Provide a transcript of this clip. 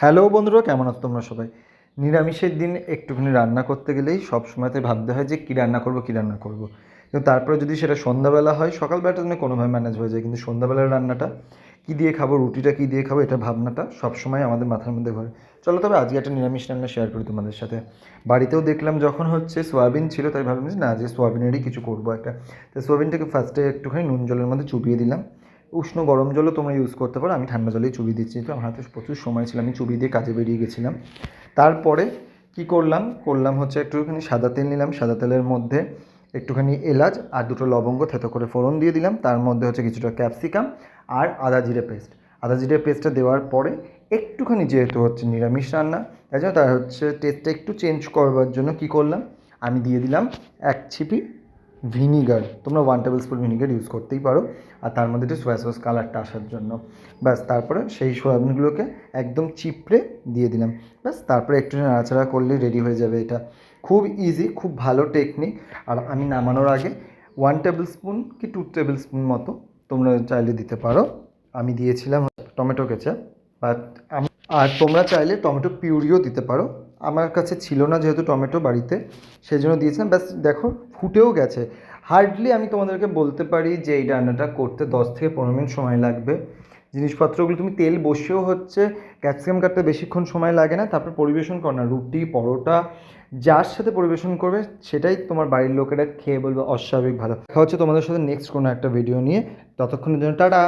Hello বন্ধুরা, কেমন আছো তোমরা সবাই? নিরামিষের দিন একটুখানি রান্না করতে গেলেই সবসময়তে ভাবতে হয় যে কী রান্না করব কী রান্না করব। কিন্তু তারপরে যদি সেটা সন্ধ্যাবেলা হয়, সকালবেলাটা মানে কোনোভাবে ম্যানেজ হয়ে যায়, কিন্তু সন্ধ্যাবেলার রান্নাটা কী দিয়ে খাবো, রুটিটা কী দিয়ে খাবো, এটা ভাবনাটা সবসময় আমাদের মাথার মধ্যে ঘোরে। চলো তবে আজকে একটা নিরামিষ রান্না শেয়ার করি তোমাদের সাথে। বাড়িতেও দেখলাম যখন হচ্ছে সোয়াবিন ছিল, তাই ভাবলাম যে না, যে সোয়াবিনেরই কিছু করবো একটা। তো সোয়াবিনটাকে ফার্স্টে একটুখানি নুন জলের মধ্যে চুবিয়ে দিলাম। উষ্ণ গরম জলও তোমরা ইউজ করতে পারো, আমি ঠান্ডা জলেই চুবিয়ে দিচ্ছি, তো আমার হাতে প্রচুর সময় ছিল, আমি চুবিয়ে দিয়ে কাজে বেরিয়ে গেছিলাম। তারপরে কি করলাম হচ্ছে একটুখানি সাদা তেল নিলাম, সাদা তেলের মধ্যে একটুখানি এলাচ আর দুটো লবঙ্গ থেতো করে ফোড়ন দিয়ে দিলাম, তার মধ্যে হচ্ছে কিছুটা ক্যাপসিকাম আর আদা জিরে পেস্ট। আদা জিরে পেস্টটা দেওয়ার পরে একটুখানি, যেহেতু হচ্ছে নিরামিষ রান্না তাই জন্য তার হচ্ছে টেস্টটা একটু চেঞ্জ করবার জন্য কী করলাম, আমি দিয়ে দিলাম এক ছিপি ভিনিগার। তোমরা 1 টেবিল স্পুন ভিনিগার ইউজ করতেই পারো, আর তার মধ্যে একটু সোয়া সস কালারটা আসার জন্য। ব্যাস, তারপরে সেই সোয়াবিনগুলোকে একদম চিপড়ে দিয়ে দিলাম। ব্যাস, তারপরে একটু নাড়াচাড়া করলেই রেডি হয়ে যাবে। এটা খুব ইজি, খুব ভালো টেকনিক। আর আমি নামানোর আগে 1 টেবিল স্পুন কি 2 টেবিল স্পুন মতো তোমরা চাইলে দিতে পারো, আমি দিয়েছিলাম টমেটো কেচাপ। বাট আর তোমরা চাইলে টমেটো পিউরিও দিতে পারো, আমার কাছে ছিল না যেহেতু টমেটো বাড়িতে, সেই জন্য দিয়েছিলাম। ব্যাস দেখো, ফুটেও গেছে। হার্ডলি আমি তোমাদেরকে বলতে পারি যে এই রান্নাটা করতে 10 থেকে 15 মিনিট সময় লাগবে। জিনিসপত্রগুলো তুমি তেল বসেও হচ্ছে ক্যাপসিকাম কাটতে বেশিক্ষণ সময় লাগে না। তারপর পরিবেশন কর না, রুটি পরোটা যার সাথে পরিবেশন করবে সেটাই তোমার বাড়ির লোকেরা খেয়ে বলবে অস্বাভাবিক ভালো। দেখা হচ্ছে তোমাদের সাথে নেক্সট কোনো একটা ভিডিও নিয়ে, ততক্ষণের জন্য টাটা।